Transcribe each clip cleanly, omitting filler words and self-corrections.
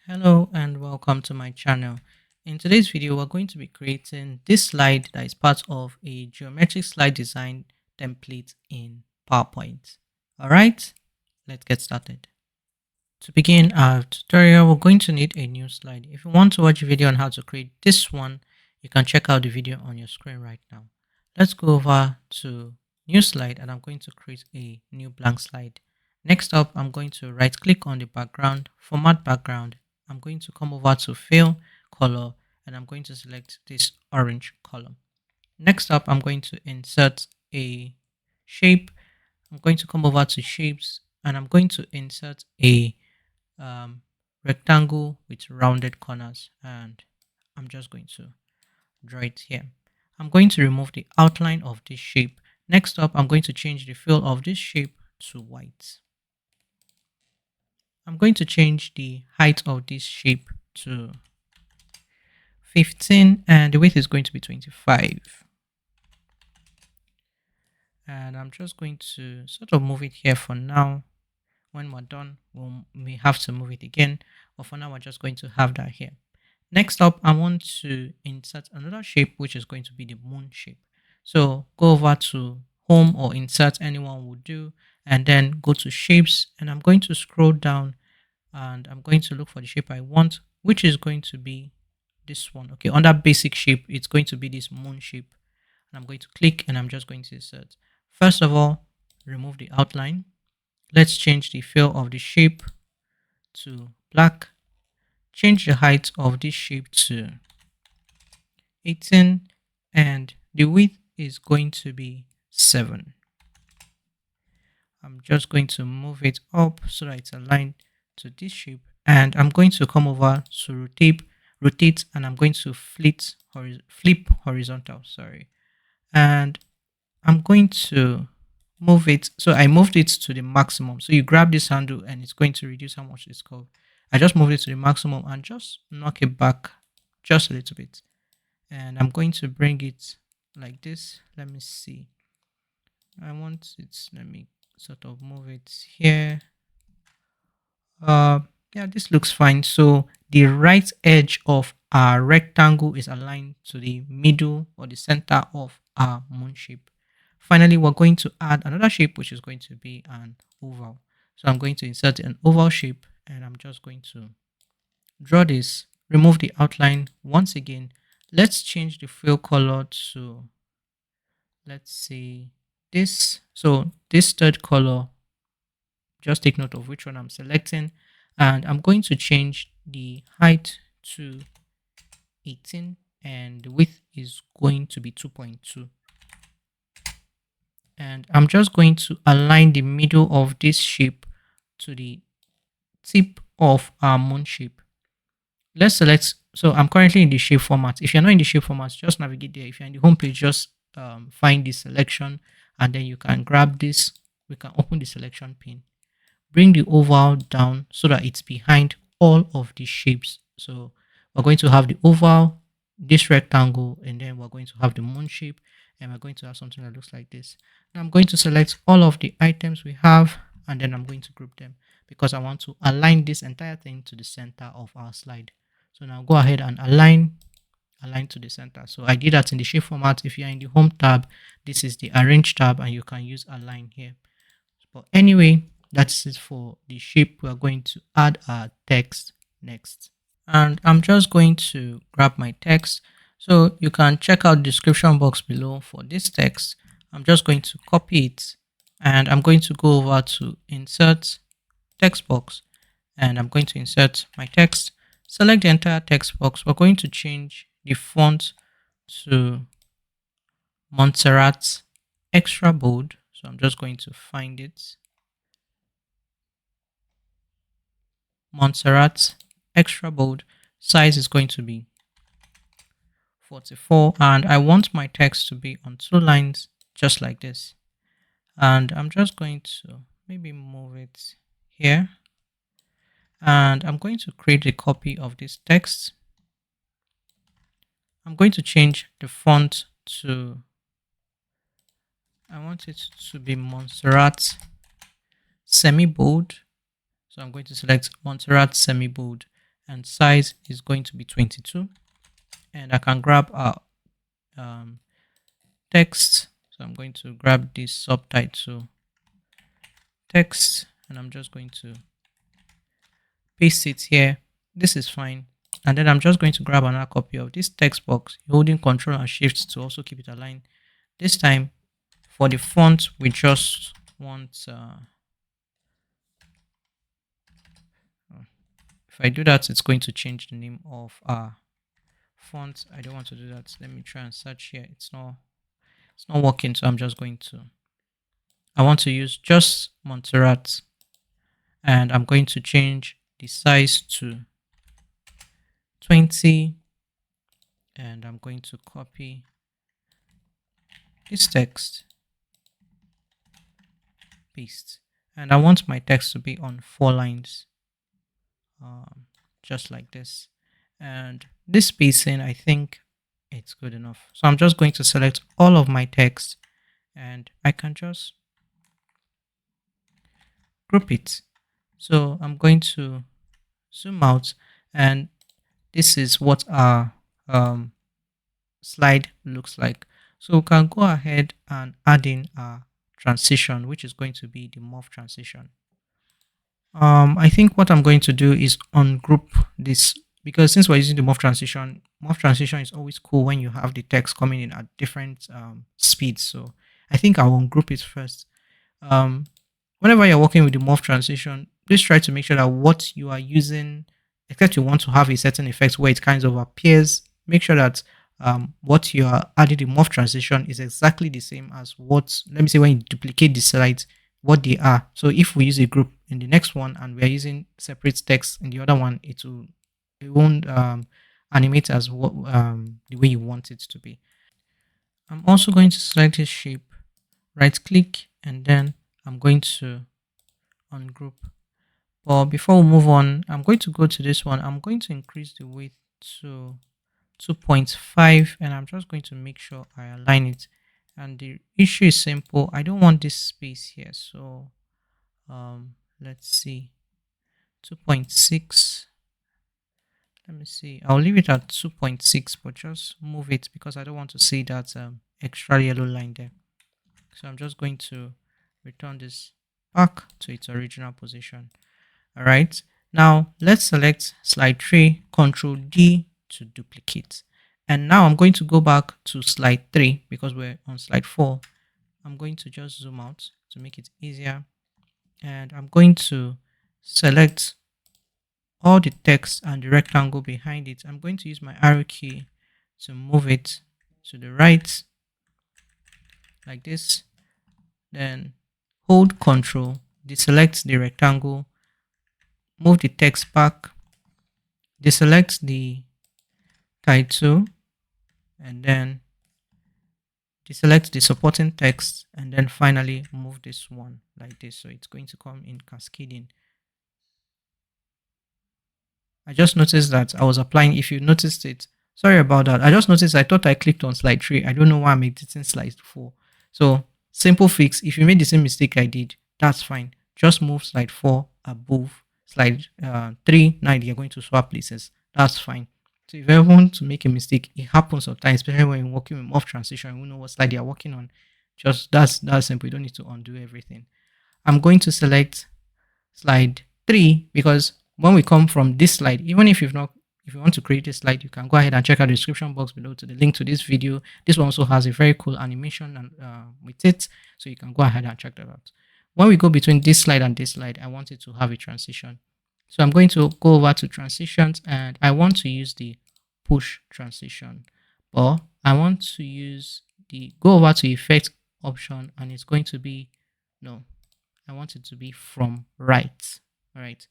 Hello and welcome to my channel. In today's video, we're going to be creating this slide that is part of a geometric slide design template in PowerPoint. All right, let's get started. To begin our tutorial, we're going to need a new slide. If you want to watch a video on how to create this one, you can check out the video on your screen right now. Let's go over to new slide and I'm going to create a new blank slide. Next up, I'm going to right click on the background, format background. I'm going to come over to fill color and I'm going to select this orange color. Next up, I'm going to insert a shape. I'm going to come over to shapes and I'm going to insert a rectangle with rounded corners, and I'm just going to draw it here. I'm going to remove the outline of this shape. Next up, I'm going to change the fill of this shape to white. I'm going to change the height of this shape to 15 and the width is going to be 25. And I'm just going to sort of move it here for now. When we're done, we may have to move it again, but for now we're just going to have that here. Next up, I want to insert another shape, which is going to be the moon shape. So go over to home or insert, anyone will do, and then go to shapes, and I'm going to scroll down and I'm going to look for the shape I want, which is going to be this one. Okay, under basic shape, it's going to be this moon shape. And I'm going to click and I'm just going to insert. First of all, remove the outline. Let's change the fill of the shape to black. Change the height of this shape to 18 and the width is going to be 7. I'm just going to move it up so that it's aligned to this shape, and I'm going to come over to rotate and I'm going to flip horizontal, and I'm going to move it. So I moved it to the maximum. So you grab this handle and it's going to reduce how much it's curved. I just moved it to the maximum and just knock it back just a little bit. And I'm going to bring it like this. Let me see. I want it, let me sort of move it here. Yeah, this looks fine. So the right edge of our rectangle is aligned to the middle or the center of our moon shape. Finally, we're going to add another shape, which is going to be an oval. So I'm going to insert an oval shape and I'm just going to draw this, remove the outline once again. Let's change the fill color to, let's say, this. So this third color, just take note of which one I'm selecting, and I'm going to change the height to 18 and the width is going to be 2.2. And I'm just going to align the middle of this shape to the tip of our moon shape. Let's select, so I'm currently in the shape format. If you're not in the shape format, just navigate there. If you're in the home page, just find the selection and then you can grab this. We can open the selection pane. Bring the oval down so that it's behind all of these shapes. So we're going to have the oval, this rectangle, and then we're going to have the moon shape, and we're going to have something that looks like this. Now I'm going to select all of the items we have, and then I'm going to group them because I want to align this entire thing to the center of our slide. So now go ahead and align to the center. So I did that in the shape format. If you're in the home tab, this is the arrange tab and you can use align here. But anyway, that's it for the shape. We're going to add our text next. And I'm just going to grab my text. So you can check out the description box below for this text. I'm just going to copy it and I'm going to go over to insert text box and I'm going to insert my text. Select the entire text box. We're going to change the font to Montserrat extra bold. So I'm just going to find it. Montserrat extra bold. Size is going to be 44 and I want my text to be on 2 lines just like this. And I'm just going to maybe move it here. And I'm going to create a copy of this text. I'm going to change the font to, I want it to be Montserrat semi bold. So I'm going to select Montserrat semi bold and size is going to be 22. And I can grab our text. So I'm going to grab this subtitle text, and I'm just going to paste it here. This is fine. And then I'm just going to grab another copy of this text box, holding Control and Shift to also keep it aligned. This time, for the font, we just want, if I do that, it's going to change the name of our font. I don't want to do that. Let me try and search here. It's not working, so I'm just going to, I want to use just Montserrat, and I'm going to change the size to 20, and I'm going to copy this text, paste, and I want my text to be on 4 lines, just like this. And this spacing, I think it's good enough. So I'm just going to select all of my text, and I can just group it. So I'm going to zoom out, and this is what our slide looks like. So we can go ahead and add in a transition, which is going to be the morph transition. I think what I'm going to do is ungroup this, because since we're using the morph transition is always cool when you have the text coming in at different speeds. So I think I'll ungroup it first. Whenever you're working with the morph transition, please try to make sure that what you are using, except you want to have a certain effect where it kind of appears, make sure that what you are adding the morph transition is exactly the same as what, let me say, when you duplicate the slides, what they are. So if we use a group in the next one and we are using separate text in the other one, it won't animate as what the way you want it to be. I'm also going to select this shape, right click, and then I'm going to ungroup. But before we move on, I'm going to go to this one. I'm going to increase the width to 2.5, and I'm just going to make sure I align it. And the issue is simple. I don't want this space here, so let's see, 2.6. Let me see, I'll leave it at 2.6, but just move it because I don't want to see that extra yellow line there. So I'm just going to return this back to its original position. All right, now let's select slide 3, Control D to duplicate. And now I'm going to go back to slide 3 because we're on slide 4. I'm going to just zoom out to make it easier, and I'm going to select all the text and the rectangle behind it. I'm going to use my arrow key to move it to the right like this, then hold Control, deselect the rectangle, move the text back, deselect the title, and then deselect the supporting text, and then finally move this one like this. So it's going to come in cascading. I just noticed that I was applying, if you noticed it, sorry about that. I just noticed, I thought I clicked on slide 3. I don't know why I'm editing slide 4. So simple fix, if you made the same mistake I did, that's fine. Just move slide 4 above slide 3. Now you're going to swap places. That's fine. So if you ever want to make a mistake, it happens sometimes, especially when you're working with morph transition, you know what slide you're working on. Just that's simple. You don't need to undo everything. I'm going to select slide 3 because when we come from this slide, even if if you want to create a slide, you can go ahead and check out the description box below to the link to this video. This one also has a very cool animation and with it, so you can go ahead and check that out. When we go between this slide and this slide, I want it to have a transition. So I'm going to go over to transitions, and I want to use the push transition, or I want to use the go over to effect option, and it's going to be, no, I want it to be from right. All right,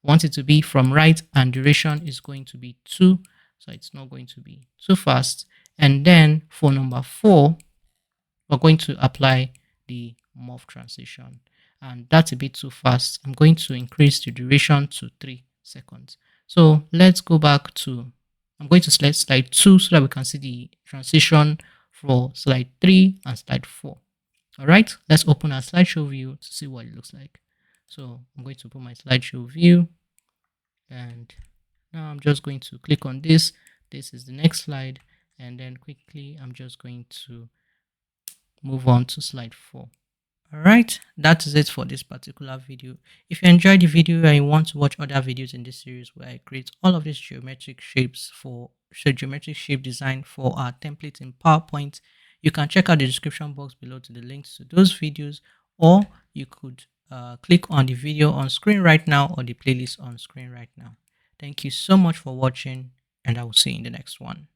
I want it to be from right, and duration is going to be 2, so it's not going to be too fast. And then for number 4, we're going to apply the morph transition, and that's a bit too fast. I'm going to increase the duration to 3 seconds. So let's go back to, I'm going to select slide 2 so that we can see the transition for slide 3 and slide 4. All right, let's open our slideshow view to see what it looks like. So I'm going to put my slideshow view, and Now I'm just going to click on this. This is the next slide, and then quickly I'm just going to move on to slide 4. Alright, that is it for this particular video. If you enjoyed the video and you want to watch other videos in this series where I create all of these geometric shapes for geometric shape design for our template in PowerPoint, you can check out the description box below to the links to those videos, or you could click on the video on screen right now or the playlist on screen right now. Thank you so much for watching, and I will see you in the next one.